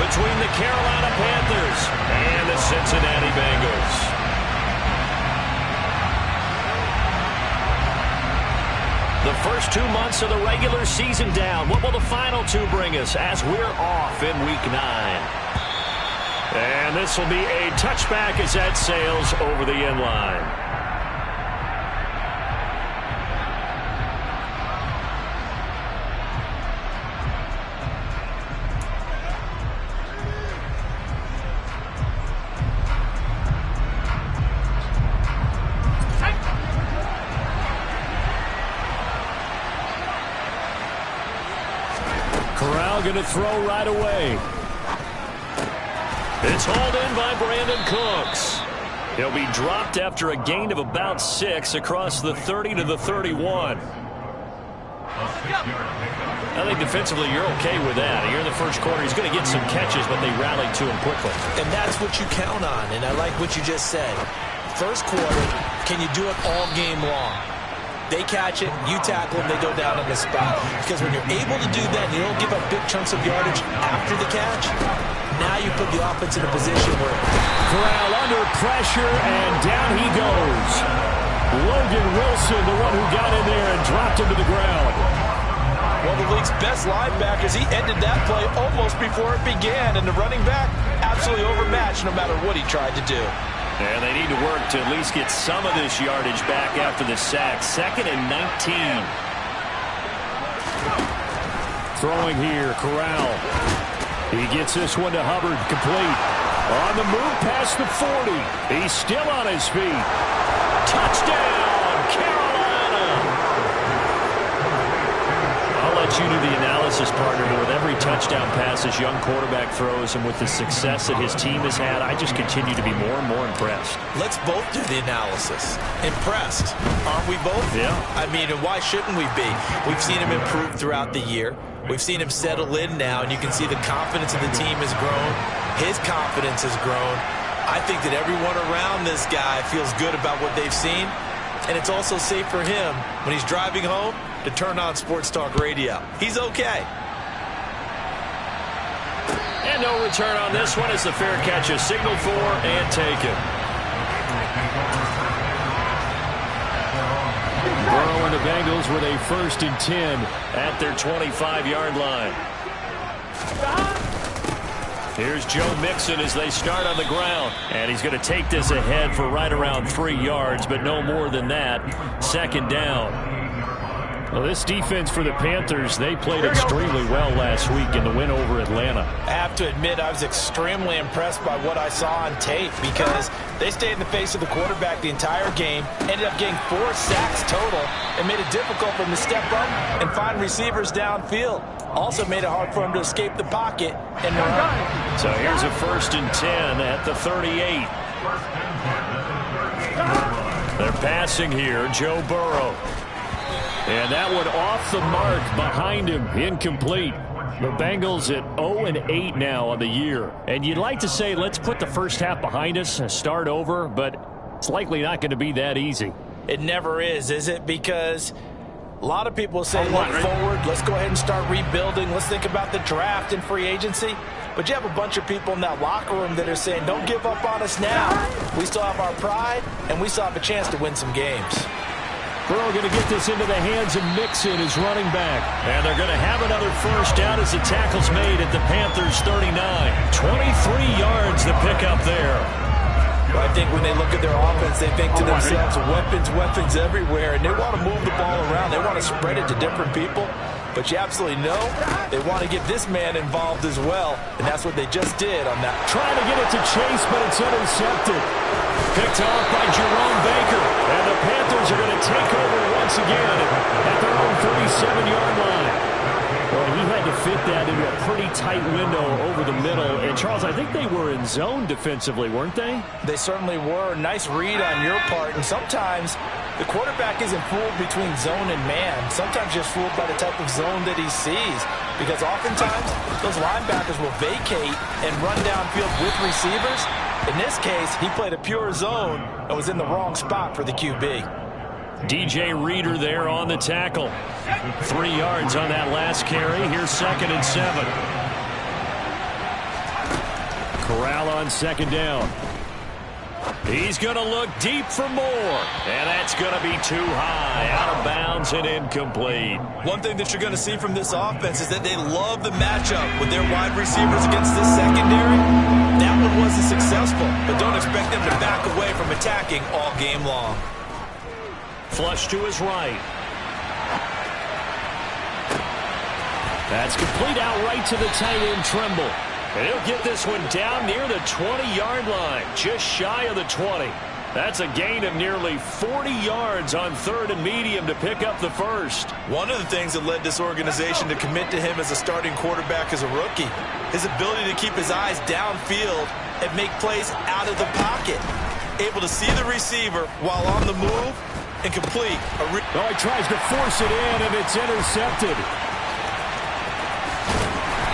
between the Carolina Panthers and the Cincinnati Bengals. The first 2 months of the regular season down. What will the final 2 bring us as we're off in Week 9? And this will be a touchback as that sails over the end line. Corral going to throw right away. It's hauled in by Brandon Cooks. He'll be dropped after a gain of about 6 across the 30 to the 31. I think defensively you're okay with that. Here in the first quarter, he's going to get some catches, but they rallied to him quickly. And that's what you count on, and I like what you just said. First quarter, can you do it all game long? They catch it, you tackle them, they go down on the spot. Because when you're able to do that, and you don't give up big chunks of yardage after the catch, now you put the offense in a position where Corral under pressure, and down he goes. Logan Wilson, the one who got in there and dropped him to the ground. One of the league's best linebackers, he ended that play almost before it began, and the running back absolutely overmatched no matter what he tried to do. And they need to work to at least get some of this yardage back after the sack. 2nd and 19. Throwing here, Corral. He gets this one to Hubbard, complete. On the move past the 40. He's still on his feet. Touchdown, Carolina! I'll let you do the analysis, partner, but with every touchdown pass this young quarterback throws and with the success that his team has had, I just continue to be more and more impressed. Let's both do the analysis. Impressed, aren't we both? Yeah. I mean, and why shouldn't we be? We've seen him improve throughout the year. We've seen him settle in now, and you can see the confidence of the team has grown. His confidence has grown. I think that everyone around this guy feels good about what they've seen, and it's also safe for him when he's driving home to turn on Sports Talk Radio. He's okay. And no return on this one as the fair catch is signaled for and taken. Burrow and the Bengals with a 1st and 10 at their 25-yard line. Here's Joe Mixon as they start on the ground. And he's going to take this ahead for right around 3 yards, but no more than that. 2nd down. Well, this defense for the Panthers, they played extremely well last week in the win over Atlanta. I have to admit, I was extremely impressed by what I saw on tape because they stayed in the face of the quarterback the entire game, ended up getting 4 sacks total, and made it difficult for him to step up and find receivers downfield. Also made it hard for him to escape the pocket and run. So here's a 1st and 10 at the 38. They're passing here, Joe Burrow. And that one off the mark behind him, incomplete. The Bengals at 0-8 now on the year. And you'd like to say, let's put the first half behind us and start over, but it's likely not going to be that easy. It never is it? Because a lot of people say, look forward, let's go ahead and start rebuilding. Let's think about the draft and free agency. But you have a bunch of people in that locker room that are saying, don't give up on us now. We still have our pride, and we still have a chance to win some games. Burrow going to get this into the hands of Mixon, his running back. And they're going to have another 1st down as the tackle's made at the Panthers' 39. 23 yards to pick up there. Well, I think when they look at their offense, they think to themselves, weapons everywhere, and they want to move the ball around. They want to spread it to different people. But you absolutely know they want to get this man involved as well, and that's what they just did on that. Trying to get it to Chase, but it's intercepted. Picked off by Jerome Baker, and the Panthers are going to take over once again at their own 37-yard line. Well, he had to fit that into a pretty tight window over the middle. And, Charles, I think they were in zone defensively, weren't they? They certainly were. Nice read on your part. And sometimes the quarterback isn't fooled between zone and man. Sometimes just fooled by the type of zone that he sees. Because oftentimes those linebackers will vacate and run downfield with receivers. In this case, he played a pure zone and was in the wrong spot for the QB. DJ Reader there on the tackle. 3 yards on that last carry. Here's 2nd and 7. Corral on second down. He's going to look deep for more. And that's going to be too high. Out of bounds and incomplete. One thing that you're going to see from this offense is that they love the matchup with their wide receivers against this secondary. That one wasn't successful, but don't expect them to back away from attacking all game long. Flush to his right. That's complete out right to the tight end, Tremble. And he'll get this one down near the 20-yard line, just shy of the 20. That's a gain of nearly 40 yards on third and medium to pick up the first. One of the things that led this organization to commit to him as a starting quarterback as a rookie, his ability to keep his eyes downfield and make plays out of the pocket. Able to see the receiver while on the move and complete. He tries to force it in, and it's intercepted.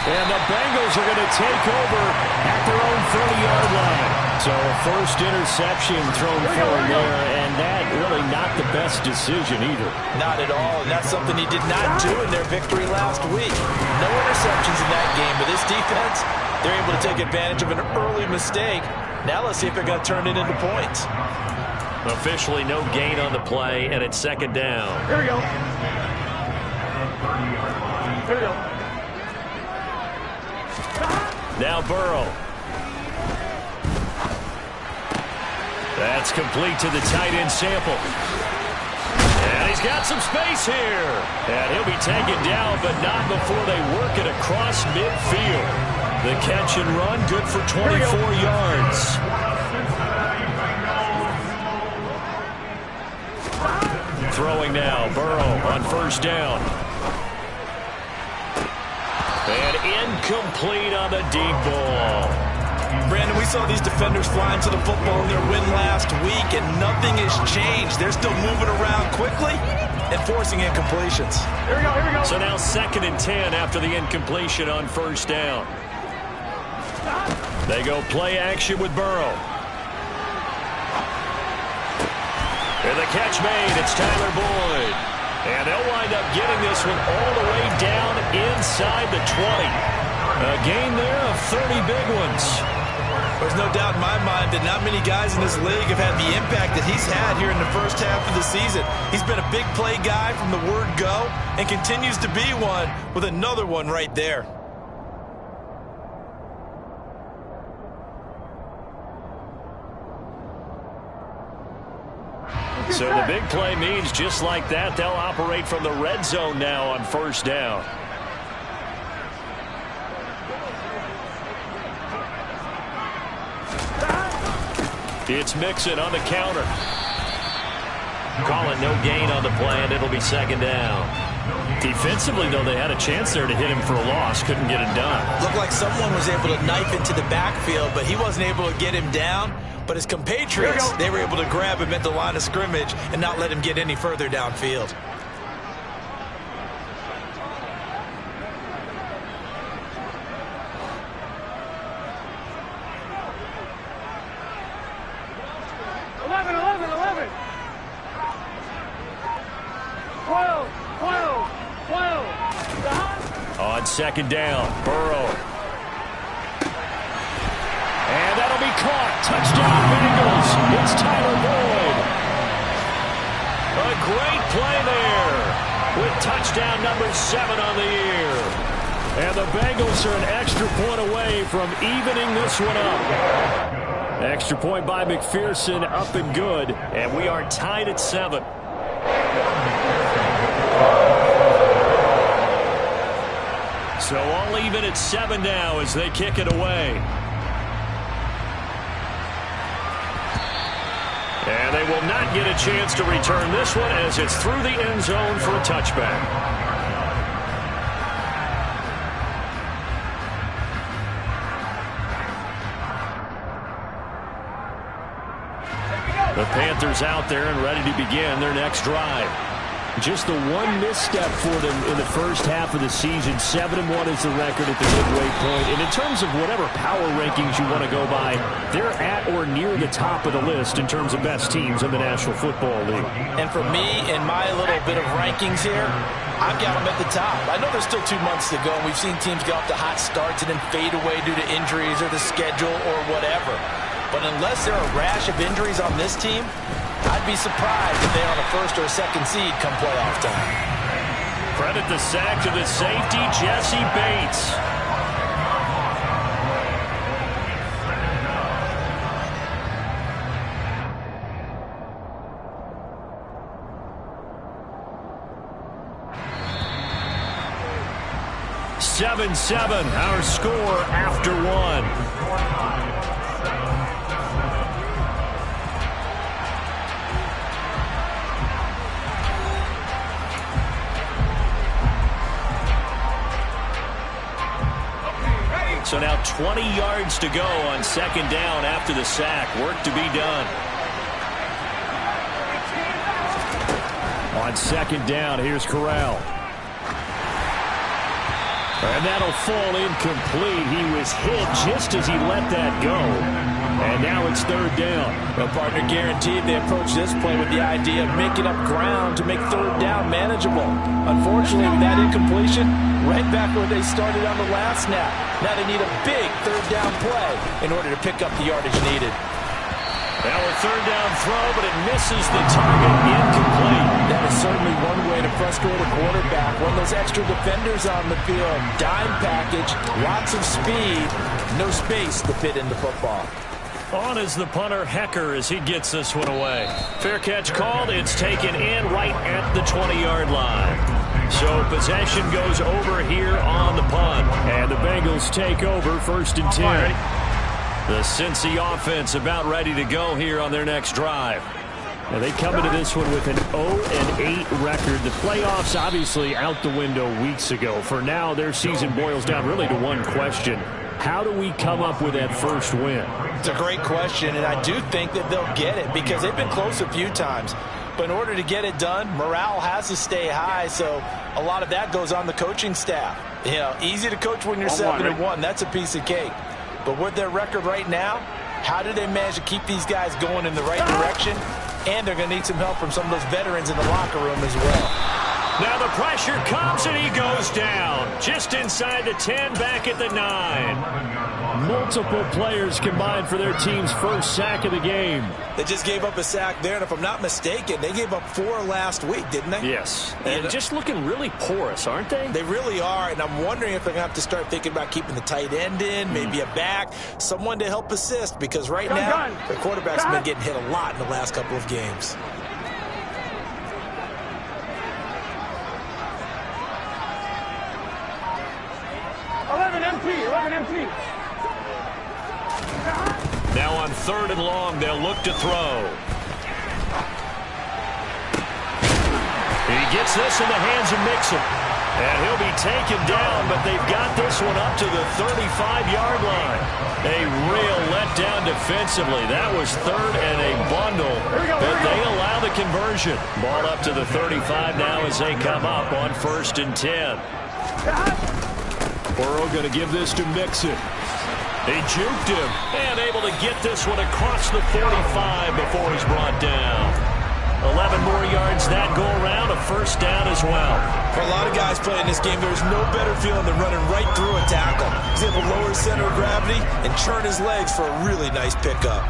And the Bengals are going to take over at their own 30-yard line. So a first interception thrown for him there, and that really not the best decision either. Not at all, and that's something he did not do in their victory last week. No interceptions in that game, but this defense, they're able to take advantage of an early mistake. Now let's see if they're going to turn it into points. Officially no gain on the play, and it's second down. Here we go. Here we go. Now Burrow. That's complete to the tight end Sample. And he's got some space here. And he'll be taken down, but not before they work it across midfield. The catch and run, good for 24 yards. Throwing now, Burrow on first down. And incomplete on the deep ball. Brandon, we saw these defenders flying to the football in their win last week, and nothing has changed. They're still moving around quickly and forcing incompletions. Here we go, here we go. So now 2nd and 10 after the incompletion on first down. They go play action with Burrow. And the catch made. It's Tyler Boyd. And they'll wind up getting this one all the way down inside the 20. A gain there of 30 big ones. There's no doubt in my mind that not many guys in this league have had the impact that he's had here in the first half of the season. He's been a big play guy from the word go and continues to be one with another one right there. So the big play means just like that, they'll operate from the red zone now on first down. It's Mixon on the counter. Calling no gain on the play, and it'll be second down. Defensively, though, they had a chance there to hit him for a loss. Couldn't get it done. Looked like someone was able to knife into the backfield, but he wasn't able to get him down. But his compatriots, they were able to grab him at the line of scrimmage and not let him get any further downfield. On second down, Burrow. And that'll be caught. Touchdown, Bengals. It's Tyler Boyd. A great play there with touchdown number 7 on the year. And the Bengals are an extra point away from evening this one up. Extra point by McPherson, up and good. And we are tied at 7. So all even at 7 now as they kick it away. And they will not get a chance to return this one as it's through the end zone for a touchback. The Panthers out there and ready to begin their next drive. Just the one misstep for them in the first half of the season. 7-1 is the record at the midway point. And in terms of whatever power rankings you want to go by, they're at or near the top of the list in terms of best teams in the National Football League. And for me, in my little bit of rankings here, I've got them at the top. I know there's still 2 months to go, and we've seen teams get off to hot starts and then fade away due to injuries or the schedule or whatever. But unless there are a rash of injuries on this team, I'd be surprised if they're on a first or a second seed come playoff time. Credit the sack to the safety, Jesse Bates. (7-7), our score after one. So now 20 yards to go on second down after the sack. Work to be done. On second down, here's Corral. And that'll fall incomplete. He was hit just as he let that go. And now it's third down. Well, partner, guaranteed they approach this play with the idea of making up ground to make third down manageable. Unfortunately, with that incompletion, right back where they started on the last snap. Now they need a big third down play in order to pick up the yardage needed. Now a third down throw, but it misses the target, incomplete. That is certainly one way to frustrate a quarterback. When those extra defenders on the field, dime package, lots of speed, no space to fit into football. On is the punter, Hecker, as he gets this one away. Fair catch called. It's taken in right at the 20-yard line. So possession goes over here on the punt. And the Bengals take over first and 10. The Cincy offense about ready to go here on their next drive. Now they come into this one with an 0-8 record. The playoffs obviously out the window weeks ago. For now, their season boils down really to one question. How do we come up with that first win? It's a great question, and I do think that they'll get it because they've been close a few times. But in order to get it done, morale has to stay high, so a lot of that goes on the coaching staff. You know, easy to coach when you're 7-1. That's a piece of cake. But with their record right now, how do they manage to keep these guys going in the right direction? And they're going to need some help from some of those veterans in the locker room as well. Now the pressure comes and he goes down. Just inside the 10, back at the 9. Multiple players combined for their team's first sack of the game. They just gave up a sack there, and if I'm not mistaken, they gave up 4 last week, didn't they? Yes. And just looking really porous, aren't they? They really are, and I'm wondering if they're going to have to start thinking about keeping the tight end in, maybe a back, someone to help assist, because right now, their quarterback's been getting hit a lot in the last couple of games. Now on third and long, they'll look to throw. He gets this in the hands of Mixon. And he'll be taken down, but they've got this one up to the 35-yard line. A real letdown defensively. That was third and a bundle, but they allow the conversion. Ball up to the 35 now as they come up on first and 10. Burrow going to give this to Mixon. He juked him and able to get this one across the 45 before he's brought down. 11 more yards that go around, a first down as well. For a lot of guys playing this game, there's no better feeling than running right through a tackle. He's able to lower his center of gravity and churn his legs for a really nice pickup.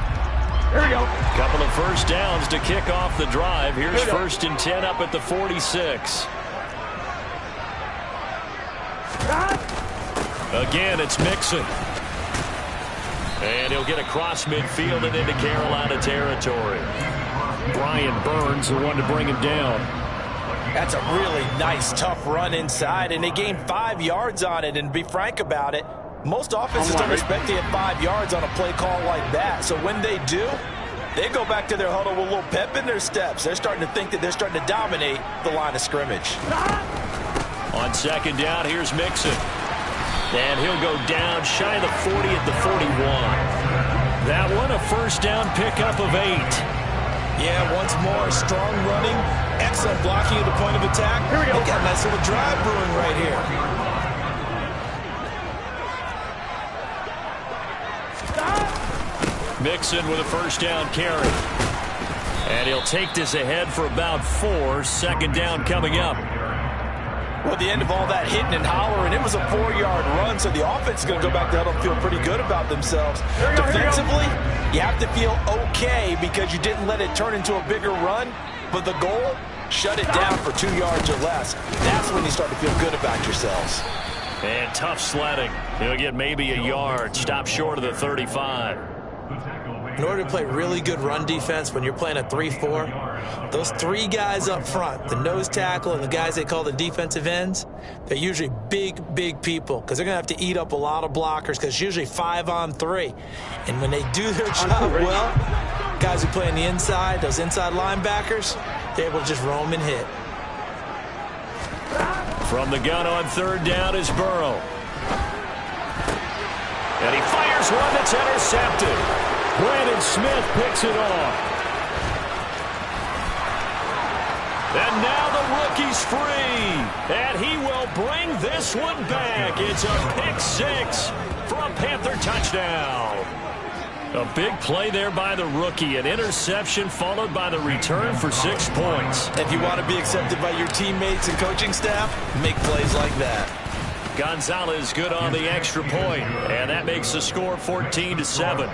Here we go. Couple of first downs to kick off the drive. Here's first and 10 up at the 46. Again, it's Mixon. And he'll get across midfield and into Carolina territory. Brian Burns, the one to bring him down. That's a really nice, tough run inside, and they gained 5 yards on it. And to be frank about it, most offenses don't expect to get 5 yards on a play call like that. So when they do, they go back to their huddle with a little pep in their steps. They're starting to think that they're starting to dominate the line of scrimmage. On second down, here's Mixon. And he'll go down shy of the 40 at the 41. That one a first down pickup of 8. Yeah, once more, strong running, excellent blocking at the point of attack. Here we go. They got a nice little drive brewing right here. Mixon with a first down carry. And he'll take this ahead for about 4. Second down coming up. Well, at the end of all that hitting and hollering, it was a 4-yard run, so the offense is going to go back to huddle and feel pretty good about themselves. Defensively, you have to feel okay because you didn't let it turn into a bigger run, but the goal, shut it down for 2 yards or less. That's when you start to feel good about yourselves. And tough sledding. He'll get maybe a yard. Stop short of the 35. In order to play really good run defense when you're playing a 3-4, those 3 guys up front, the nose tackle and the guys they call the defensive ends, they're usually big people because they're going to have to eat up a lot of blockers because it's usually 5-on-3. And when they do their job well, guys who play on the inside, those inside linebackers, they're able to just roam and hit. From the gun on third down is Burrow. And he fires one that's intercepted. Brandon Smith picks it off. And now the rookie's free. And he will bring this one back. It's a pick 6 for a Panther touchdown. A big play there by the rookie. An interception followed by the return for 6 points. If you want to be accepted by your teammates and coaching staff, make plays like that. Gonzalez good on the extra point, and that makes the score 14-7.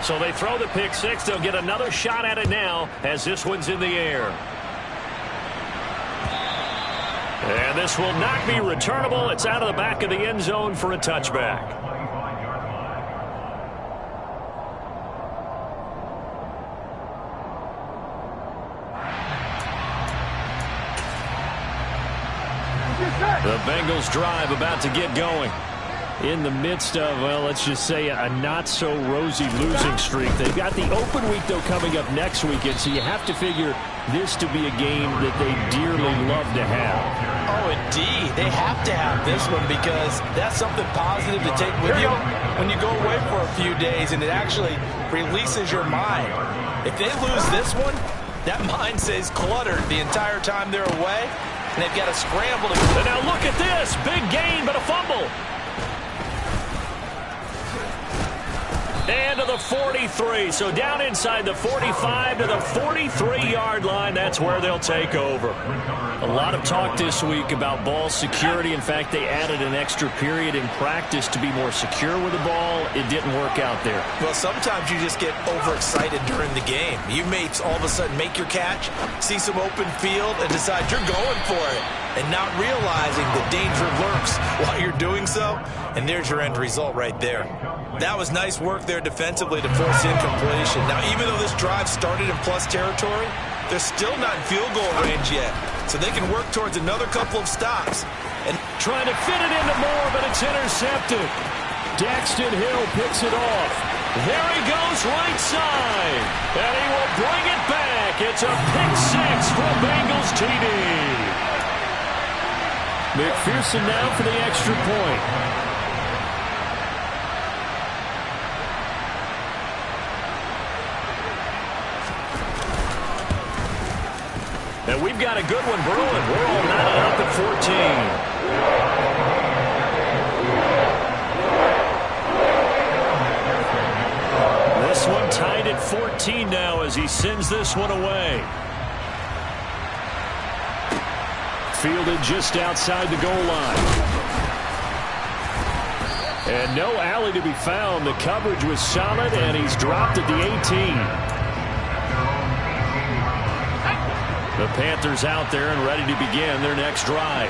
So they throw the pick 6. They'll get another shot at it now as this one's in the air. And this will not be returnable. It's out of the back of the end zone for a touchback. The Bengals drive about to get going. In the midst of, well, let's just say a not-so-rosy losing streak. They've got the open week, though, coming up next weekend, so you have to figure this to be a game that they dearly love to have. Oh, indeed. They have to have this one because that's something positive to take with you when you go away for a few days, and it actually releases your mind. If they lose this one, that mind stays cluttered the entire time they're away, and they've got to scramble to... And now look at this. Big gain, but a fumble. And to the 43. So down inside the 45 to the 43-yard line. That's where they'll take over. A lot of talk this week about ball security. In fact, they added an extra period in practice to be more secure with the ball. It didn't work out there. Well, sometimes you just get overexcited during the game. You may all of a sudden make your catch, see some open field, and decide you're going for it, and not realizing the danger lurks while you're doing so. And there's your end result right there. That was nice work there defensively to force incompletion. Now, even though this drive started in plus territory, they're still not in field goal range yet. So they can work towards another couple of stops. And trying to fit it into Moore, but it's intercepted. Daxton Hill picks it off. There he goes right side. And he will bring it back. It's a pick 6 for a Bengals TD. McPherson now for the extra point. And we've got a good one brewing. We're all knotted up at 14. This one tied at 14 now as he sends this one away. Fielded just outside the goal line. And no alley to be found. The coverage was solid, and he's dropped at the 18. The Panthers out there and ready to begin their next drive.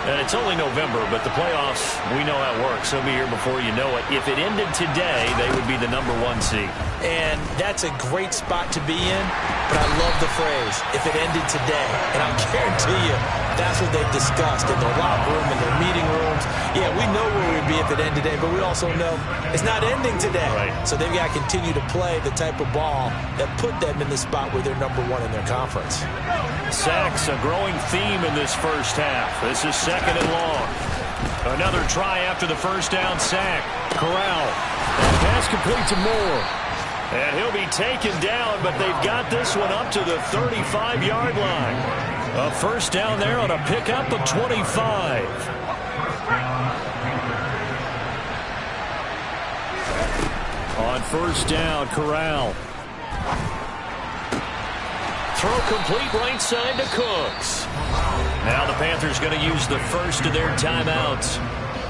And it's only November, but the playoffs, we know how it works. They'll be here before you know it. If it ended today, they would be the #1 seed. And that's a great spot to be in, but I love the phrase, if it ended today. And I'll guarantee you, that's what they've discussed in their locker room, in their meeting rooms. Yeah, we know where we'd be if it ended today, but we also know it's not ending today. Right. So they've got to continue to play the type of ball that put them in the spot where they're #1 in their conference. Sacks, a growing theme in this first half. This is 2nd and long. Another try after the first down sack. Corral. And pass complete to Moore. And he'll be taken down, but they've got this one up to the 35-yard line. A first down there on a pickup of 25. On first down, Corral. Throw complete right side to Cooks. Now the Panthers going to use the first of their timeouts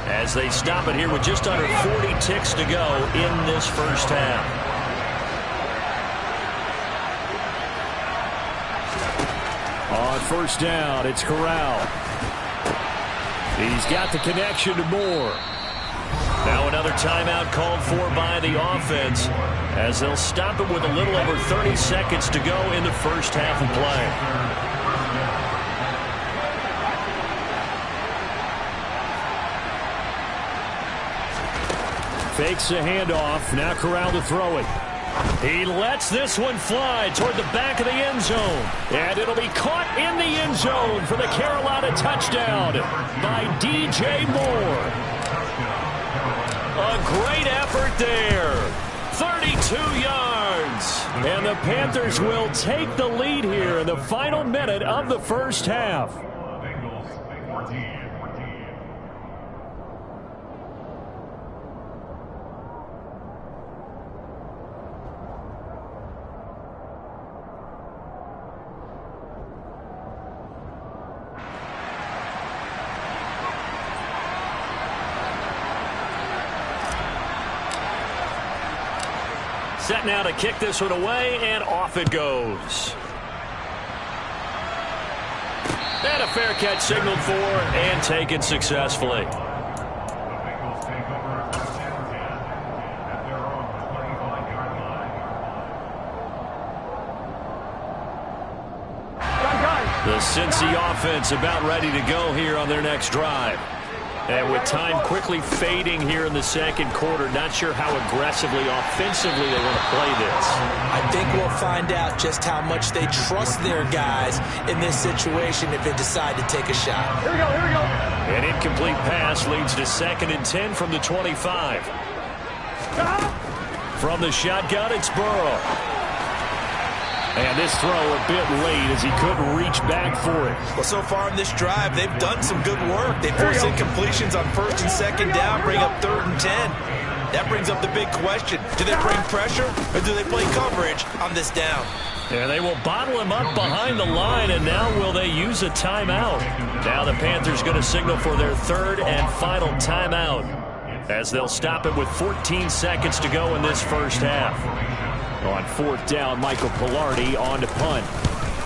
as they stop it here with just under 40 ticks to go in this first half. On first down, it's Corral. He's got the connection to Moore. Now another timeout called for by the offense as they'll stop it with a little over 30 seconds to go in the first half of play. Fakes the handoff. Now Corral to throw it. He lets this one fly toward the back of the end zone. And it'll be caught in the end zone for the Carolina touchdown by DJ Moore. A great effort there. 32 yards. And the Panthers will take the lead here in the final minute of the first half. Set now to kick this one away, and off it goes. And a fair catch signaled for and taken successfully. The Cincy offense about ready to go here on their next drive. And with time quickly fading here in the second quarter, not sure how aggressively, offensively they want to play this. I think we'll find out just how much they trust their guys in this situation if they decide to take a shot. Here we go, here we go. An incomplete pass leads to 2nd and 10 from the 25. From the shotgun, it's Burrow. And this throw a bit late as he couldn't reach back for it. Well, so far in this drive, they've done some good work. They force incompletions on 1st and 2nd down, bring up 3rd and 10. That brings up the big question. Do they bring pressure or do they play coverage on this down? And they will bottle him up behind the line, and now will they use a timeout? Now the Panthers going to signal for their 3rd and final timeout as they'll stop it with 14 seconds to go in this first half. On 4th down, Michael Pilardi on to punt.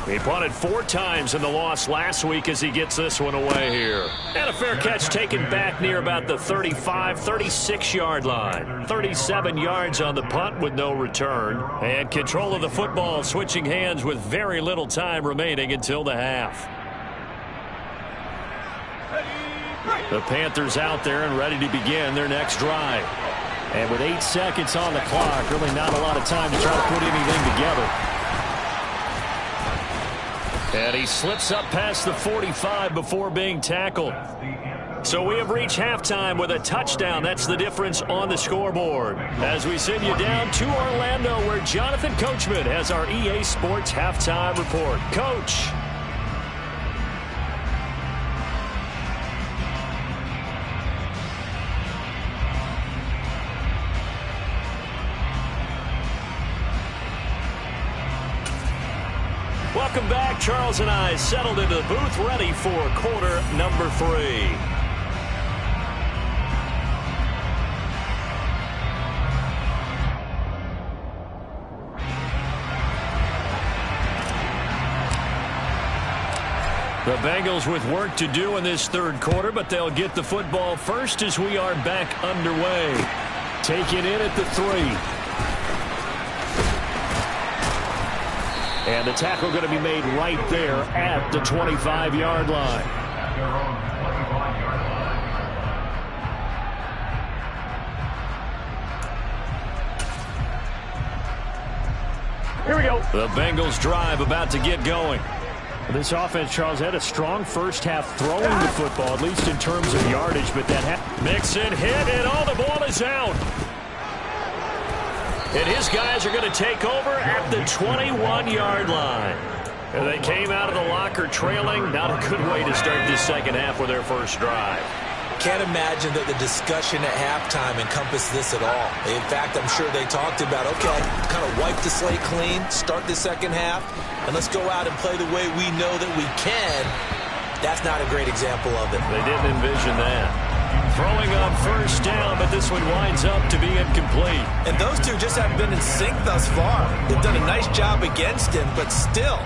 He punted 4 times in the loss last week as he gets this one away here. And a fair catch taken back near about the 35, 36-yard line. 37 yards on the punt with no return. And control of the football switching hands with very little time remaining until the half. The Panthers out there and ready to begin their next drive. And with 8 seconds on the clock, really not a lot of time to try to put anything together. And he slips up past the 45 before being tackled. So we have reached halftime with a touchdown. That's the difference on the scoreboard. As we send you down to Orlando, where Jonathan Coachman has our EA Sports halftime report. Coach. Welcome back. Charles and I settled into the booth, ready for quarter number 3. The Bengals with work to do in this 3rd quarter, but they'll get the football first as we are back underway. Taking it at the 3. And the tackle going to be made right there at the 25-yard line. Here we go. The Bengals drive about to get going. This offense, Charles, had a strong first half throwing the football, at least in terms of yardage, but that Mixon hit, and the ball is out. And his guys are going to take over at the 21-yard line. And they came out of the locker trailing. Not a good way to start this second half with their first drive. Can't imagine that the discussion at halftime encompassed this at all. In fact, I'm sure they talked about, okay, kind of wipe the slate clean, start the second half, and let's go out and play the way we know that we can. That's not a great example of it. They didn't envision that. Throwing on first down, but this one winds up to be incomplete. And those two just haven't been in sync thus far. They've done a nice job against him, but still,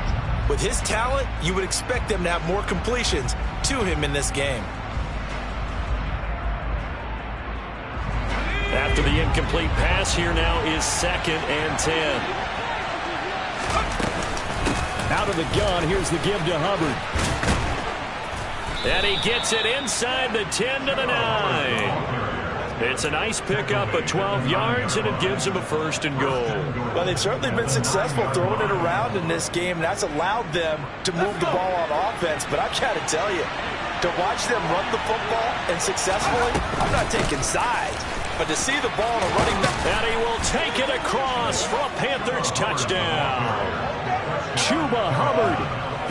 with his talent, you would expect them to have more completions to him in this game. After the incomplete pass, here now is 2nd and 10. Out of the gun, here's the give to Hubbard. And he gets it inside the 10 to the 9. It's a nice pickup of 12 yards, and it gives him a 1st and goal. Well, they've certainly been successful throwing it around in this game, and that's allowed them to move the ball on offense. But I've got to tell you, to watch them run the football and successfully, I'm not taking sides. But to see the ball in a running... And he will take it across for a Panthers touchdown. Chuba Hubbard.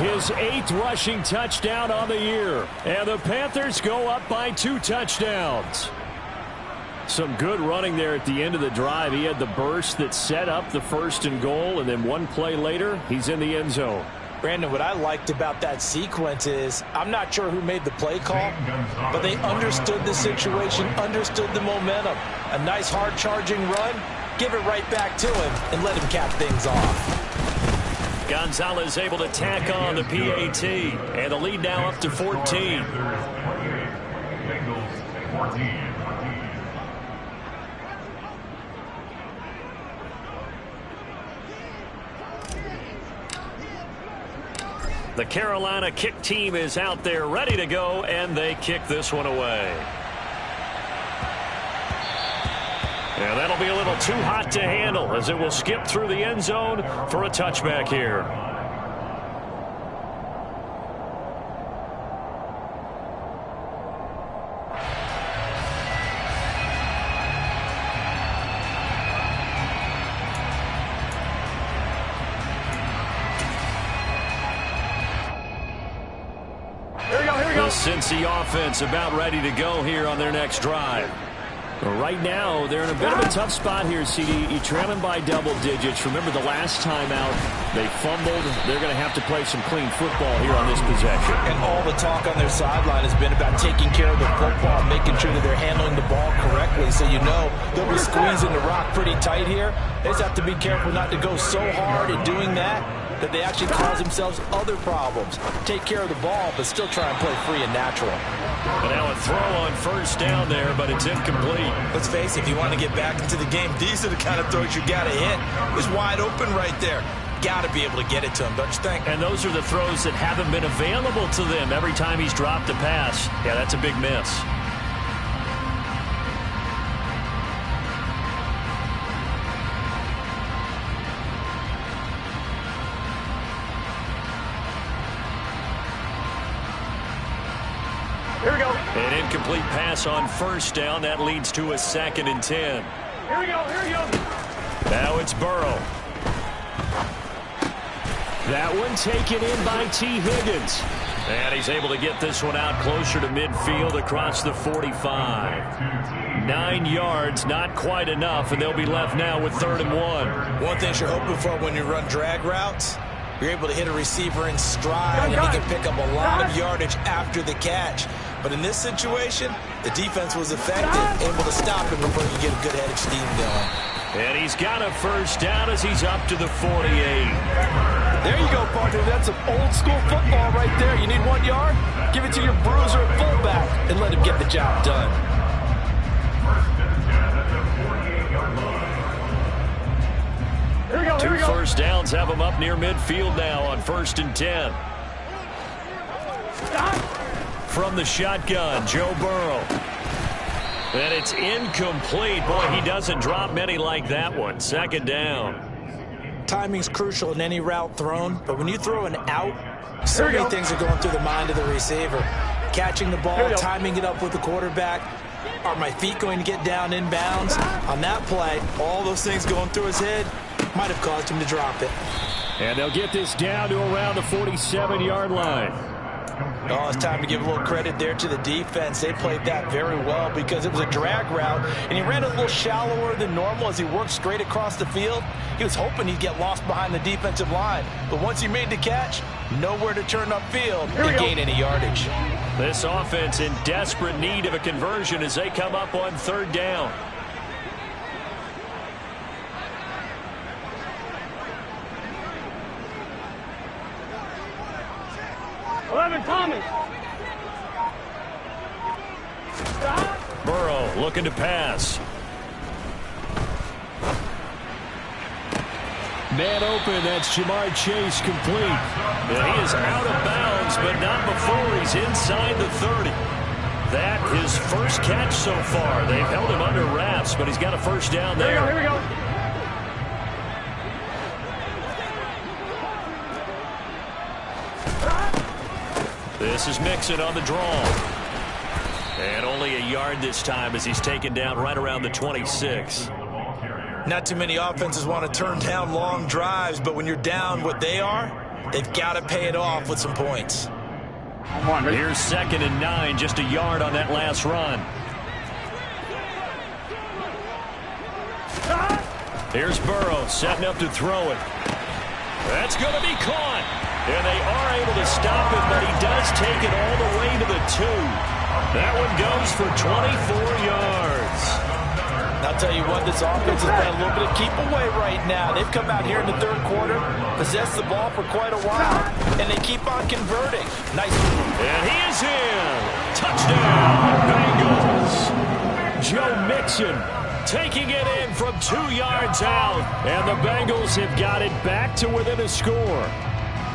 His 8th rushing touchdown on the year. And the Panthers go up by 2 touchdowns. Some good running there at the end of the drive. He had the burst that set up the 1st and goal, and then one play later, he's in the end zone. Brandon, what I liked about that sequence is I'm not sure who made the play call, but they understood the situation, understood the momentum. A nice hard-charging run, give it right back to him, and let him cap things off. Gonzalez able to tack on the PAT, and the lead now up to 14. The Carolina kick team is out there ready to go, and they kick this one away. And that'll be a little too hot to handle as it will skip through the end zone for a touchback here. The Cincy offense about ready to go here on their next drive. Right now, they're in a bit of a tough spot here, CD. You're trailing by double digits. Remember the last time out, they fumbled. They're going to have to play some clean football here on this possession. And all the talk on their sideline has been about taking care of the football, making sure that they're handling the ball correctly. So you know they'll be squeezing the rock pretty tight here. They just have to be careful not to go so hard in doing that they actually cause themselves other problems. Take care of the ball, but still try and play free and natural. And now a throw on first down there, but it's incomplete. Let's face it, if you want to get back into the game, these are the kind of throws you got to hit. It's wide open right there. Got to be able to get it to him, don't you think? And those are the throws that haven't been available to them every time he's dropped a pass. Yeah, that's a big miss. Here we go. An incomplete pass on first down. That leads to a 2nd and 10. Here we go. Here we go. Now it's Burrow. That one taken in by T. Higgins. And he's able to get this one out closer to midfield across the 45. 9 yards, not quite enough, and they'll be left now with 3rd and 1. One thing you're hoping for when you run drag routes, you're able to hit a receiver in stride, and he can pick up a lot of yardage after the catch. But in this situation, the defense was effective, able to stop him before you get a good head of steam going. And he's got a first down as he's up to the 48. There you go, partner. That's some old-school football right there. You need 1 yard? Give it to your bruiser at fullback and let him get the job done. Here we go. Here we go. 2 first downs have him up near midfield now on 1st and 10. From the shotgun, Joe Burrow. And it's incomplete. Boy, he doesn't drop many like that one. 2nd down. Timing's crucial in any route thrown, but when you throw an out, So many things are going through the mind of the receiver. Catching the ball, timing it up with the quarterback. Are my feet going to get down in bounds? On that play, all those things going through his head might have caused him to drop it. And they'll get this down to around the 47-yard line. Oh, it's time to give a little credit there to the defense. They played that very well because it was a drag route, and he ran a little shallower than normal as he worked straight across the field. He was hoping he'd get lost behind the defensive line, but once he made the catch, nowhere to turn upfield and gain any yardage. This offense in desperate need of a conversion as they come up on third down. Thomas. Burrow looking to pass. Man open, that's Jamar Chase complete. And he is out of bounds, but not before he's inside the 30. That his first catch so far. They've held him under wraps, but he's got a first down there. Here we go. This is Mixon on the draw. And only a yard this time as he's taken down right around the 26. Not too many offenses want to turn down long drives, but when you're down what they are, they've got to pay it off with some points. Here's 2nd and 9, just a yard on that last run. Here's Burrow setting up to throw it. That's going to be caught. And they are able to stop it, but he does take it all the way to the 2. That one goes for 24 yards. I'll tell you what, this offense has been a little bit of keep away right now. They've come out here in the third quarter, possessed the ball for quite a while, and they keep on converting. Nice. And he is in. Touchdown, Bengals. Joe Mixon taking it in from 2 yards out, and the Bengals have got it back to within a score.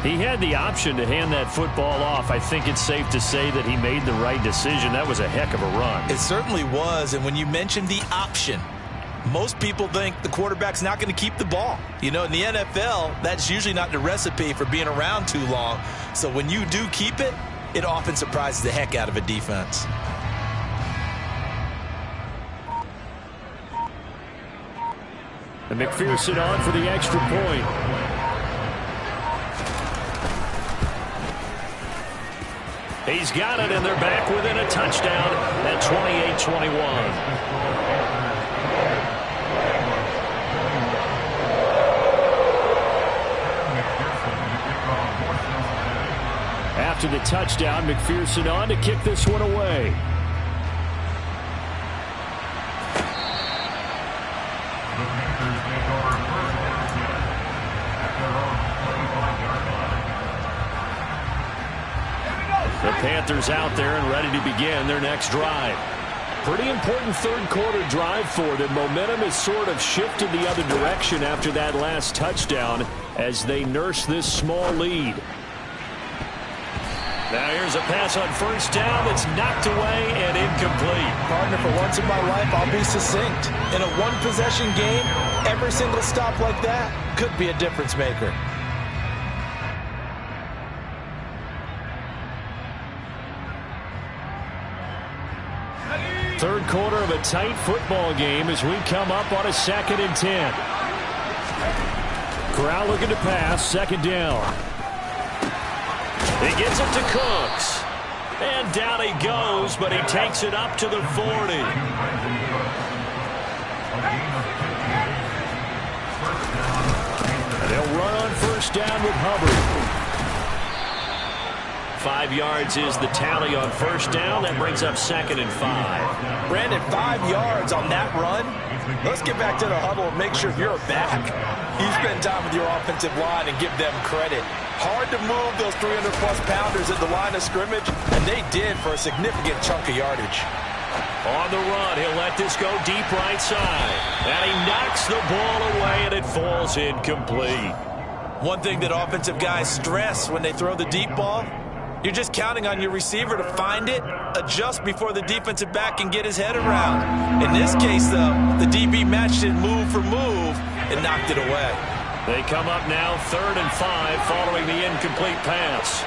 He had the option to hand that football off. I think it's safe to say that he made the right decision. That was a heck of a run. It certainly was, and when you mentioned the option, most people think the quarterback's not going to keep the ball. You know, in the NFL, that's usually not the recipe for being around too long. So when you do keep it, it often surprises the heck out of a defense. And McPherson on for the extra point. He's got it, and they're back within a touchdown at 28-21. After the touchdown, McPherson on to kick this one away. The Panthers out there and ready to begin their next drive. Pretty important third quarter drive for them. Momentum has sort of shifted the other direction after that last touchdown as they nurse this small lead. Now here's a pass on first down that's knocked away and incomplete. Partner, for once in my life, I'll be succinct. In a one-possession game, every single stop like that could be a difference maker. Third quarter of a tight football game as we come up on a 2nd and 10. Corral looking to pass, 2nd down. He gets it to Cooks. And down he goes, but he takes it up to the 40. And they'll run on first down with Hubbard. 5 yards is the tally on first down. That brings up 2nd and 5. Brandon, 5 yards on that run. Let's get back to the huddle and make sure you're back. You spend time with your offensive line and give them credit. Hard to move those 300-plus pounders at the line of scrimmage, and they did for a significant chunk of yardage. On the run, he'll let this go deep right side. And he knocks the ball away, and it falls incomplete. One thing that offensive guys stress when they throw the deep ball, you're just counting on your receiver to find it, adjust before the defensive back can get his head around. In this case, though, the DB matched it move for move and knocked it away. They come up now 3rd and 5 following the incomplete pass.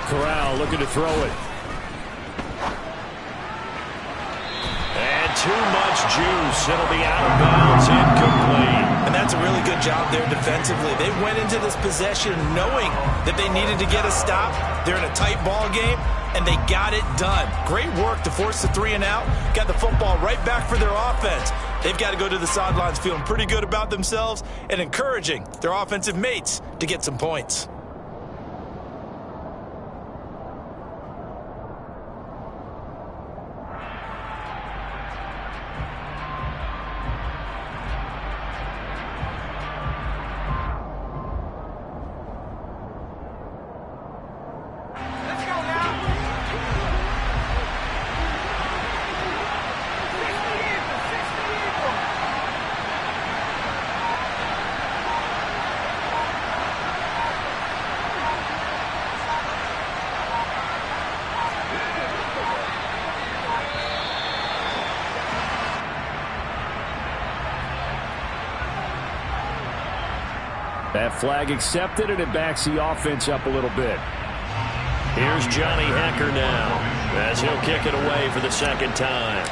Corral looking to throw it. And too much juice. It'll be out of bounds, incomplete. And that's a really good job there defensively. They went into this possession knowing that they needed to get a stop. They're in a tight ball game, and they got it done. Great work to force the 3 and out. Got the football right back for their offense. They've got to go to the sidelines feeling pretty good about themselves and encouraging their offensive mates to get some points. That flag accepted, and it backs the offense up a little bit. Here's Johnny Hekker now, as he'll kick it away for the second time.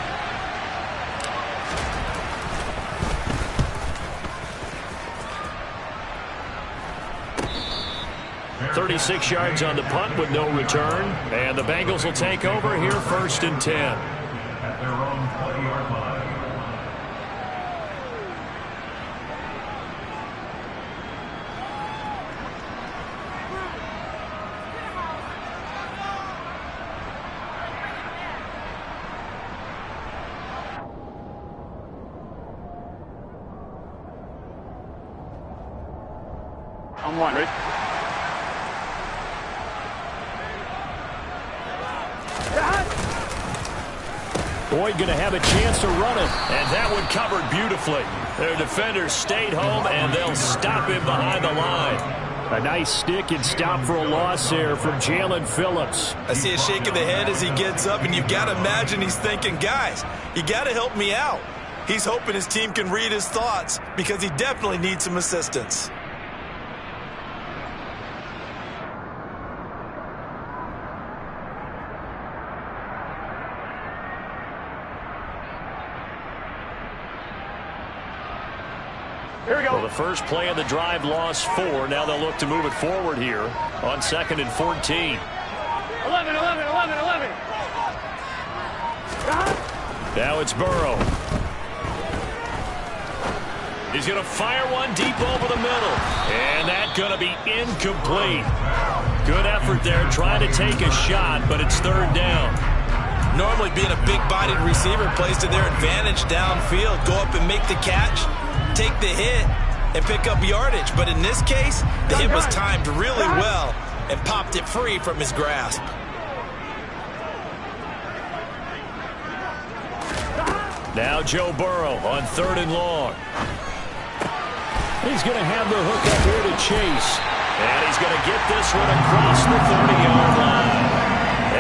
"36 yards on the punt with no return. And the Bengals will take over here, 1st and 10. At their own 20-yard line. I'm one. Ready? Boyd going to have a chance to run it. And that one covered beautifully. Their defenders stayed home, and they'll stop him behind the line. A nice stick and stop for a loss there from Jalen Phillips. I see a shake of the head as he gets up, and you've got to imagine he's thinking, guys, you got to help me out. He's hoping his team can read his thoughts because he definitely needs some assistance. Here we go. Well, the first play of the drive lost 4. Now they'll look to move it forward here on 2nd and 14. 11. Now it's Burrow. He's going to fire one deep over the middle. And that's going to be incomplete. Good effort there trying to take a shot, but it's 3rd down. Normally being a big-bodied receiver plays to their advantage downfield. Go up and make the catch, take the hit, and pick up yardage. But in this case, the hit was timed really well and popped it free from his grasp. Now Joe Burrow on 3rd and long. He's going to have the hook up here to Chase. And he's going to get this one across the 30-yard line.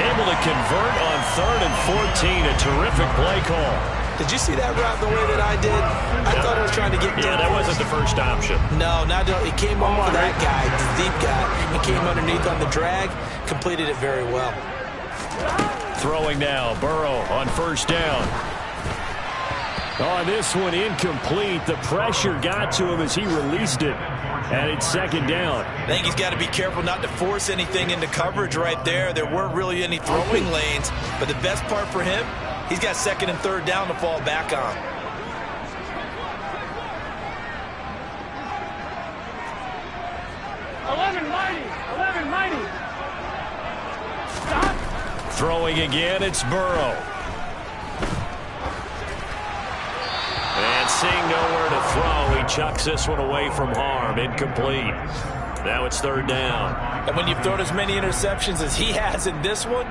Able to convert on 3rd and 14. A terrific play call. Did you see that route the way that I did? I thought it was trying to get down. Yeah, that wasn't the first option. No, it came off of that guy, the deep guy. He came underneath on the drag, completed it very well. Throwing now, Burrow on 1st down. On this one, incomplete. The pressure got to him as he released it. And it's 2nd down. I think he's got to be careful not to force anything into coverage right there. There weren't really any throwing lanes. But the best part for him, he's got 2nd and 3rd down to fall back on. Eleven mighty. Stop. Throwing again, it's Burrow. And seeing nowhere to throw, he chucks this one away from harm. Incomplete. Now it's 3rd down. And when you've thrown as many interceptions as he has in this one,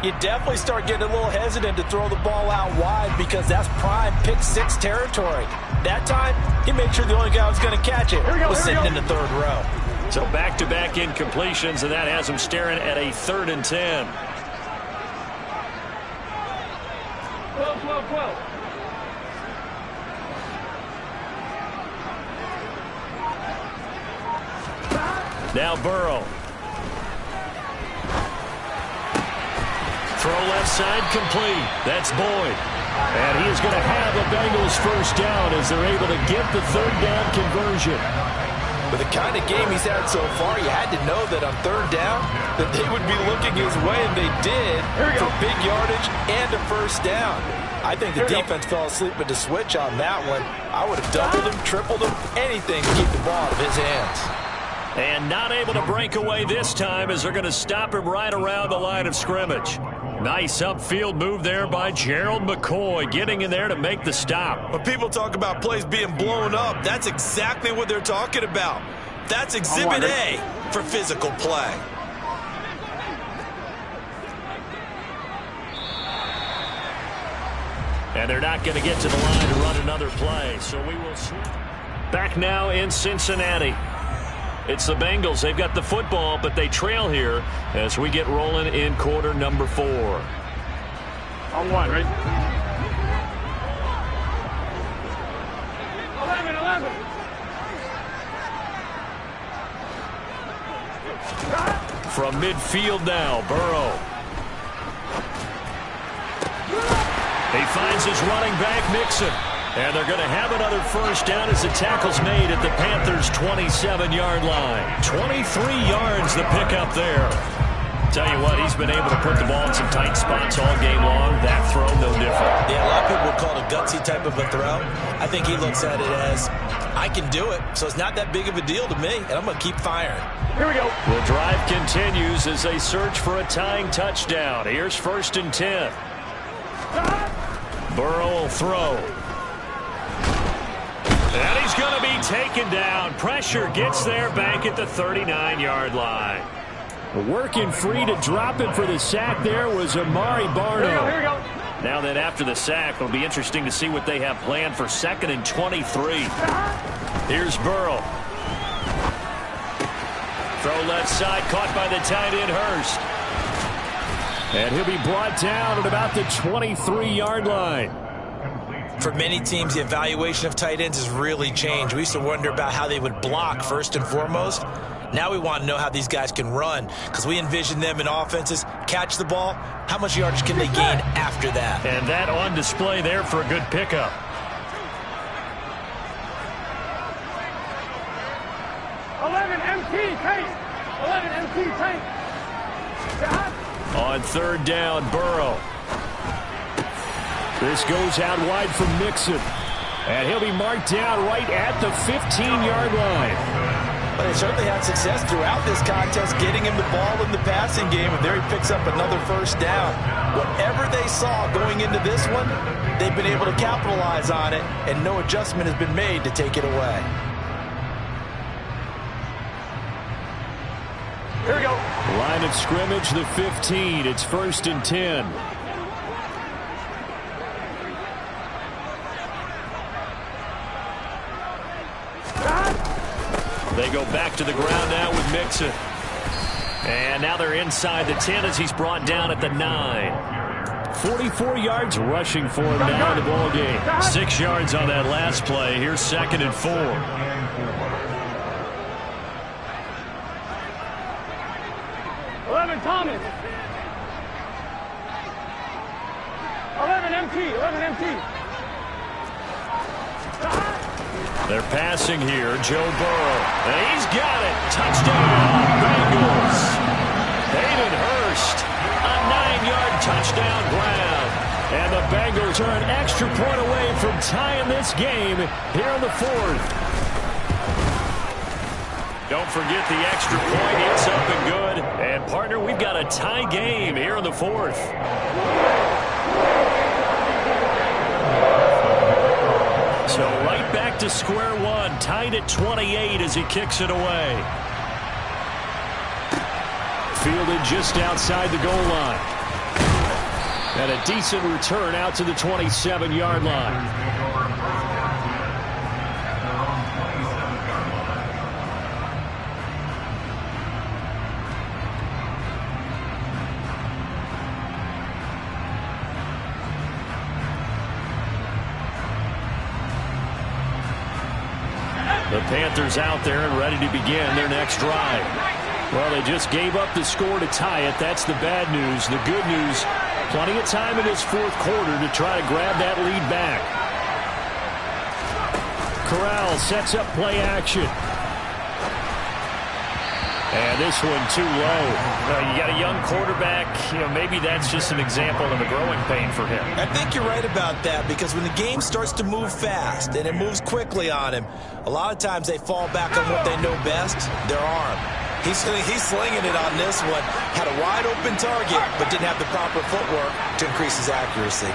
you definitely start getting a little hesitant to throw the ball out wide because that's prime pick 6 territory. That time, he made sure the only guy who was going to catch it was sitting in the 3rd row. So back-to-back incompletions, and that has him staring at a 3rd and 10. 12. Now Burrow. Throw left side complete. That's Boyd. And he is going to have the Bengals first down as they're able to get the third down conversion. With the kind of game he's had so far, you had to know that on third down that they would be looking his way, and they did for big yardage and a first down. I think the defense fell asleep at the switch on that one. I would have doubled him, tripled him, anything to keep the ball out of his hands. And not able to break away this time as they're going to stop him right around the line of scrimmage. Nice upfield move there by Gerald McCoy, getting in there to make the stop. When people talk about plays being blown up, that's exactly what they're talking about. That's Exhibit A for physical play. And they're not going to get to the line to run another play, so we will see. Back now in Cincinnati. It's the Bengals. They've got the football, but they trail here as we get rolling in quarter number 4. On one, right? 11. From midfield now, Burrow. He finds his running back, Mixon. And they're going to have another first down as the tackle's made at the Panthers' 27-yard line. 23 yards the pickup there. Tell you what, he's been able to put the ball in some tight spots all game long. That throw, no different. Yeah, a lot of people would call it a gutsy type of a throw. I think he looks at it as, I can do it, so it's not that big of a deal to me, and I'm going to keep firing. Here we go. The drive continues as they search for a tying touchdown. Here's 1st and 10. Burrow will throw. And he's going to be taken down. Pressure gets there back at the 39-yard line. Working free to drop it for the sack there was Amari Barno. Here we go. Now then, after the sack, it'll be interesting to see what they have planned for 2nd and 23. Here's Burrow. Throw left side, caught by the tight end Hurst. And he'll be brought down at about the 23-yard line. For many teams, the evaluation of tight ends has really changed. We used to wonder about how they would block first and foremost. Now we want to know how these guys can run, because we envision them in offenses catch the ball. How much yardage can they gain after that? And that on display there for a good pickup. MT tank. 11 MT tank. On 3rd down, Burrow. This goes out wide from Mixon. And he'll be marked down right at the 15-yard line. But they certainly had success throughout this contest getting him the ball in the passing game, and there he picks up another first down. Whatever they saw going into this one, they've been able to capitalize on it, and no adjustment has been made to take it away. Here we go. Line of scrimmage, the 15. It's 1st and 10. They go back to the ground now with Mixon. And now they're inside the 10 as he's brought down at the 9. 44 yards rushing for him now in the ball game. 6 yards on that last play. Here's 2nd and 4. 11 Thomas. 11 MT. 11 MT. They're passing here, Joe Burrow. And he's got it. Touchdown, Bengals. Hayden Hurst, a 9-yard touchdown grab. And the Bengals are an extra point away from tying this game here in the 4th. Don't forget the extra point. It's up and good. And, partner, we've got a tie game here in the 4th. So right back to square one, tied at 28 as he kicks it away. Fielded just outside the goal line. And a decent return out to the 27-yard line. The Panthers out there and ready to begin their next drive. Well, they just gave up the score to tie it. That's the bad news. The good news, plenty of time in this fourth quarter to try to grab that lead back. Corral sets up play action. And this one too low. You got a young quarterback. Maybe that's just an example of a growing pain for him. I think you're right about that, because when the game starts to move fast and it moves quickly on him, a lot of times they fall back on what they know best, their arm. He's slinging it on this one. Had a wide open target, but didn't have the proper footwork to increase his accuracy.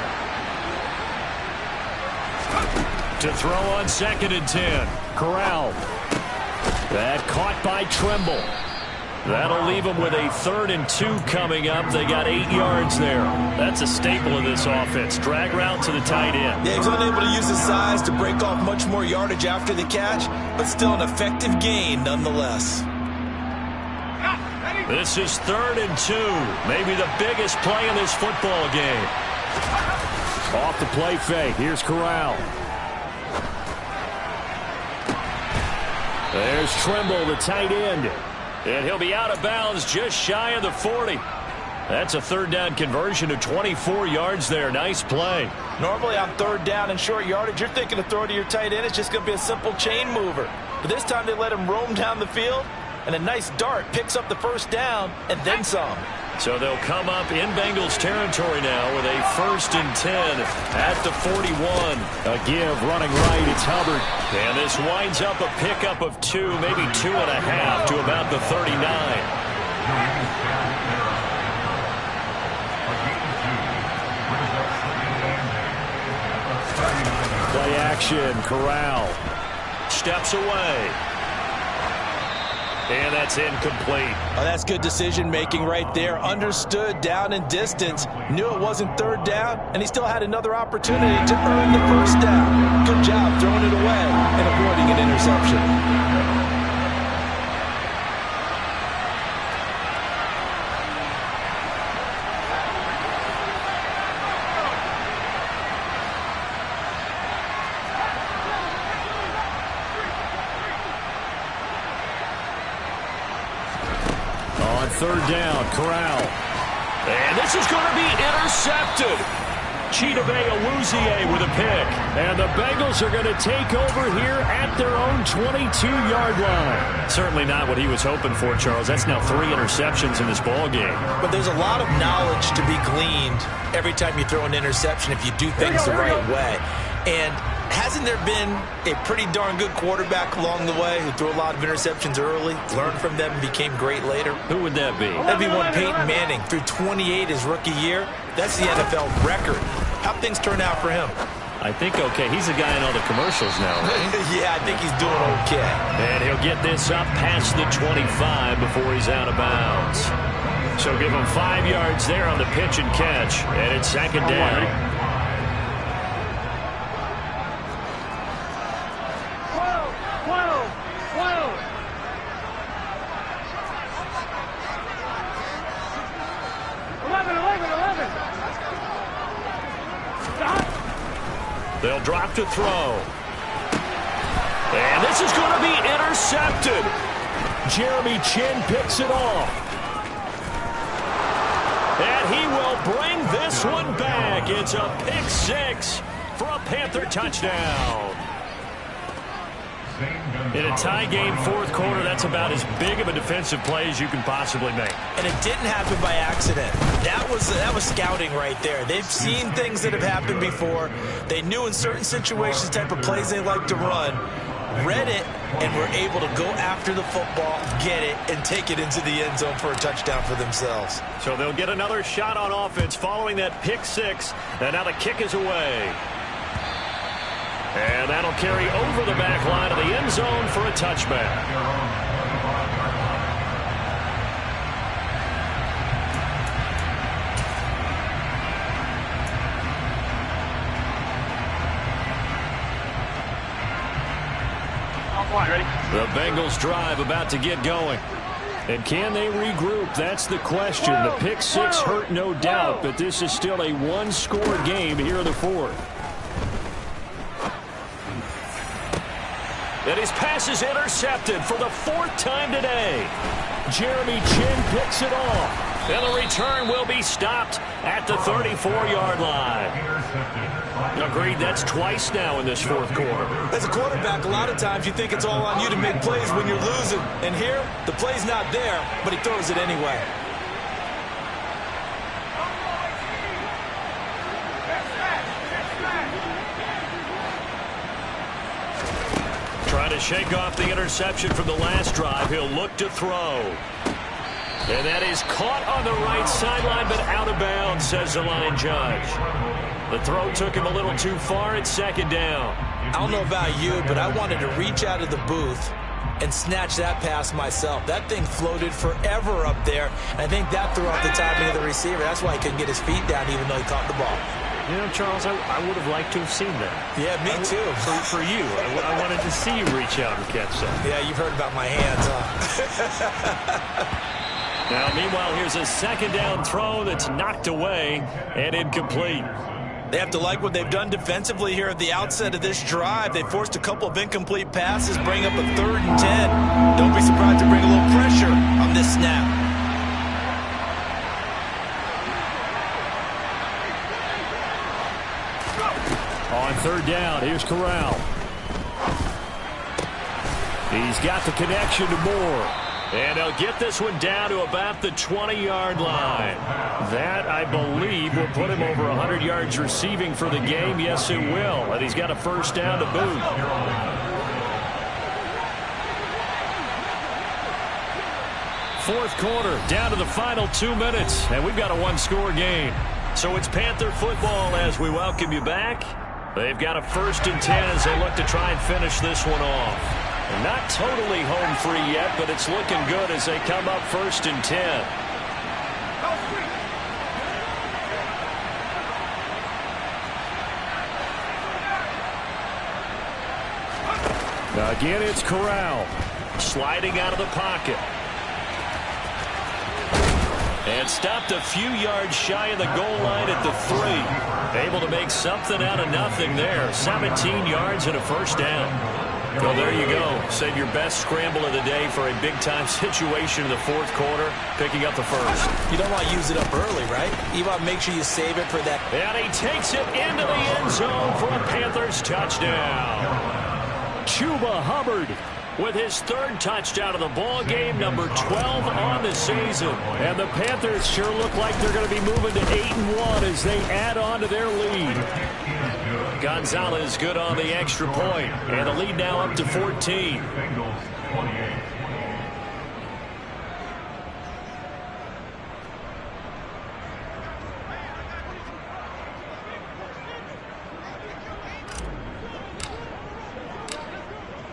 To throw on 2nd and 10. Corral. That caught by Tremble. That'll leave them with a 3rd and 2 coming up. They got 8 yards there. That's a staple of this offense. Drag route to the tight end. Yeah, he was unable to use his size to break off much more yardage after the catch, but still an effective gain nonetheless. This is 3rd and 2. Maybe the biggest play in this football game. Off the play fake. Here's Corral. There's Tremble, the tight end. And he'll be out of bounds just shy of the 40. That's a 3rd down conversion of 24 yards there. Nice play. Normally on 3rd down and short yardage, you're thinking to throw to your tight end. It's just going to be a simple chain mover. But this time they let him roam down the field, and a nice dart picks up the 1st down and then some. So they'll come up in Bengals territory now with a 1st and 10 at the 41. A give running right. It's Hubbard. And this winds up a pickup of 2, maybe 2.5 to about the 39. Play action. Corral steps away. And that's incomplete. Oh, that's good decision-making right there. Understood down and distance. Knew it wasn't 3rd down, and he still had another opportunity to earn the 1st down. Good job throwing it away and avoiding an interception. On 3rd down, Corral. And this is going to be intercepted. Chidobe Awuzie with a pick. And the Bengals are going to take over here at their own 22-yard line. Certainly not what he was hoping for, Charles. That's now 3 interceptions in this ball game. But there's a lot of knowledge to be gleaned every time you throw an interception if you do things the right way. And hasn't there been a pretty darn good quarterback along the way who threw a lot of interceptions early, learned from them, and became great later? Who would that be? That'd be one Peyton Manning. Threw 28 his rookie year. That's the NFL record. How'd things turn out for him? I think okay. He's a guy in all the commercials now, right? Yeah, I think he's doing okay. And he'll get this up past the 25 before he's out of bounds. So give him 5 yards there on the pitch and catch. And it's 2nd down. They'll drop to throw. And this is going to be intercepted. Jeremy Chinn picks it off. And he will bring this one back. It's a pick 6 for a Panther touchdown. In a tie game, 4th quarter, that's about as big of a defensive play as you can possibly make. And it didn't happen by accident. That was scouting right there. They've seen things that have happened before. They knew in certain situations the type of plays they like to run, read it, and were able to go after the football, get it, and take it into the end zone for a touchdown for themselves. So they'll get another shot on offense following that pick 6, and now the kick is away. And that'll carry over the back line of the end zone for a touchback. Ready? The Bengals drive about to get going. And can they regroup? That's the question. The pick 6 hurt, no doubt, but this is still a one-score game here in the 4th. And his pass is intercepted for the 4th time today. Jeremy Chinn picks it off. And the return will be stopped at the 34-yard line. Agreed, that's twice now in this fourth quarter. As a quarterback, a lot of times you think it's all on you to make plays when you're losing. And here, the play's not there, but he throws it anyway. Trying to shake off the interception from the last drive. He'll look to throw. And that is caught on the right sideline, but out of bounds, says the line judge. The throw took him a little too far at second down. I don't know about you, but I wanted to reach out of the booth and snatch that pass myself. That thing floated forever up there, and I think that threw off the timing of the receiver. That's why he couldn't get his feet down even though he caught the ball. You know, Charles, I would have liked to have seen that. Yeah, me too. For you. I wanted to see you reach out and catch that. Yeah, you've heard about my hands, huh? Now, meanwhile, here's a second down throw that's knocked away and incomplete. They have to like what they've done defensively here at the outset of this drive. They forced a couple of incomplete passes, bring up a 3rd and 10. Don't be surprised to bring a little pressure on this snap. On 3rd down, here's Corral. He's got the connection to Moore. And he'll get this one down to about the 20-yard line. That, I believe, will put him over 100 yards receiving for the game. Yes, it will. And he's got a first down to boot. Fourth quarter, down to the final 2 minutes. And we've got a one-score game. So it's Panther football as we welcome you back. They've got a 1st and 10 as they look to try and finish this one off. Not totally home free yet, but it's looking good as they come up 1st and 10. Again, it's Corral. Sliding out of the pocket. And stopped a few yards shy of the goal line at the 3. Able to make something out of nothing there. 17 yards and a first down. Well, there you go. Save your best scramble of the day for a big-time situation in the fourth quarter, picking up the first. You don't want to use it up early, right? You want to make sure you save it for that. And he takes it into the end zone for a Panthers touchdown. Chuba Hubbard with his 3rd touchdown of the ball game, number 12 on the season. And the Panthers sure look like they're going to be moving to 8-1 as they add on to their lead. Gonzalez good on the extra point, and the lead now up to 14.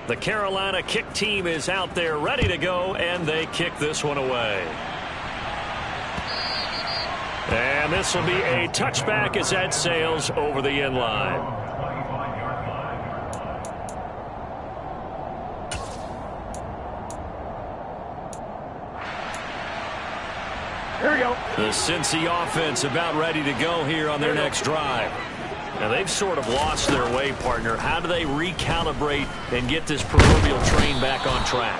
The Carolina kick team is out there ready to go, and they kick this one away. And this will be a touchback as that sails over the end line. Here we go. The Cincy offense about ready to go here on their next drive. Now, they've sort of lost their way, partner. How do they recalibrate and get this proverbial train back on track?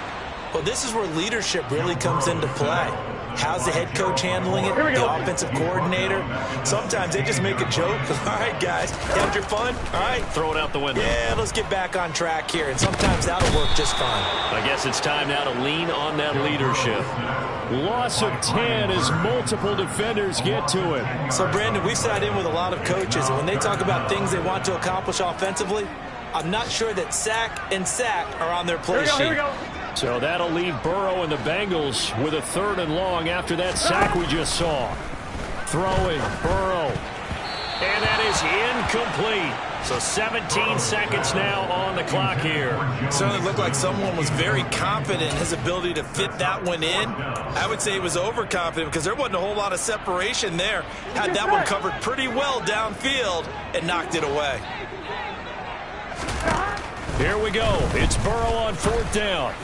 Well, this is where leadership really comes into play. How's the head coach handling it? The offensive coordinator? Sometimes they just make a joke. All right, guys, you had your fun? All right. Throw it out the window. Yeah, let's get back on track here. And sometimes that'll work just fine. I guess it's time now to lean on that leadership. Loss of 10 as multiple defenders get to it. So, Brandon, we've sat in with a lot of coaches, and when they talk about things they want to accomplish offensively, I'm not sure that sack and sack are on their play sheet. Here we go. So that'll leave Burrow and the Bengals with a 3rd and long after that sack we just saw. Throwing, Burrow. And that is incomplete. So 17 seconds now on the clock here. Certainly looked like someone was very confident in his ability to fit that one in. I would say he was overconfident because there wasn't a whole lot of separation there. Had that one covered pretty well downfield and knocked it away. Here we go. It's Burrow on 4th down.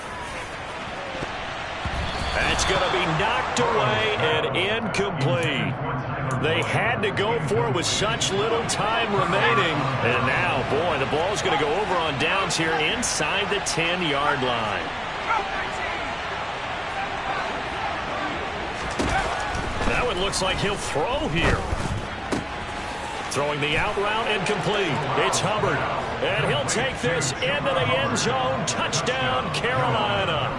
That's going to be knocked away and incomplete. They had to go for it with such little time remaining. And now, boy, the ball's going to go over on downs here inside the 10-yard line. it looks like he'll throw here. Throwing the out route incomplete. It's Hubbard. And he'll take this into the end zone. Touchdown, Carolina.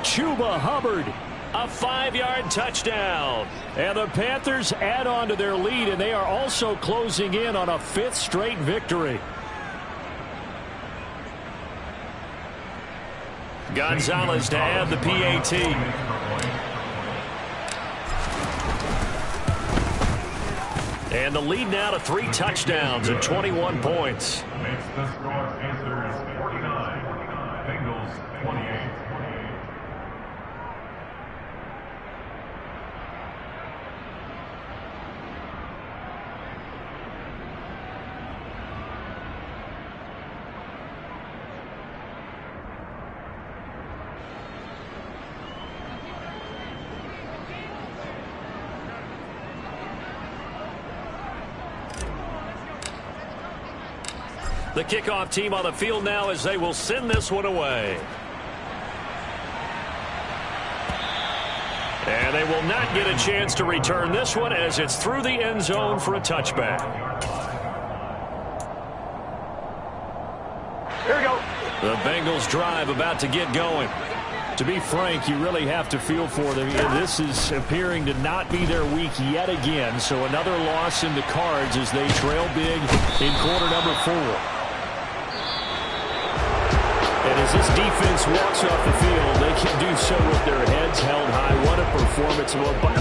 Chuba Hubbard, a 5-yard touchdown. And the Panthers add on to their lead, and they are also closing in on a 5th straight victory. Gonzalez to add the PAT. And the lead now to 3 touchdowns and 21 points. Makes the score. Panthers 49, Bengals 28. The kickoff team on the field now as they will send this one away. And they will not get a chance to return this one as it's through the end zone for a touchback. Here we go. The Bengals drive about to get going. To be frank, you really have to feel for them. This is appearing to not be their week yet again. So another loss in the cards as they trail big in quarter number 4. And as this defense walks off the field, they can do so with their heads held high. What a performance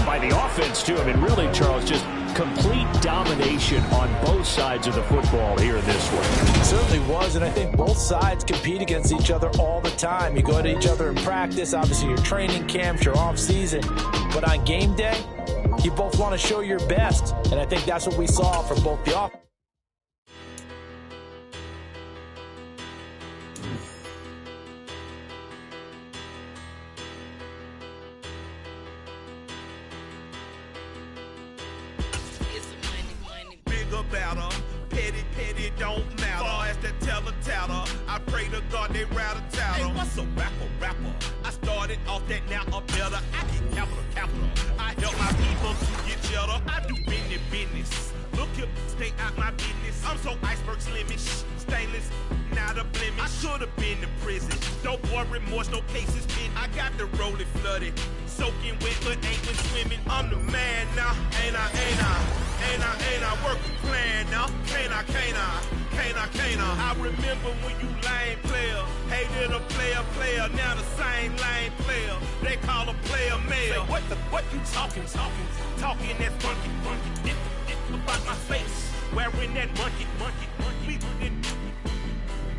by the offense, too. I mean, really, Charles, just complete domination on both sides of the football here in this one. It certainly was, and I think both sides compete against each other all the time. You go to each other in practice, obviously your training camps, your off-season. But on game day, you both want to show your best, and I think that's what we saw from both the offense. Petty don't matter. Far as that teller, I pray to God they rattle tattle. Hey, what's a rapper? I started off that, now I'm better. I get capital. I help my people to get cheddar. I do business. Look here, stay out my business. I'm so iceberg slimish, stainless, not a blemish. I should have been in prison. No boy remorse, no cases pinned. I got the rolling flooded, soaking wet, but ain't been swimming. I'm the man now, ain't I? Work a plan now, can't I? I remember when you lame player, hated a player, now the same lame player. They call a player male. Say, what you talking that funky, about my face, wearing that monkey,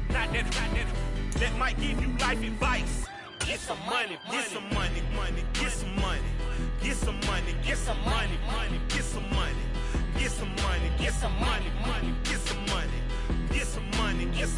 not that, that might give you life advice. Get some money, get some money, get some money, get some money, get some money, get some money, get some money, get some money, get some money, get some money, get some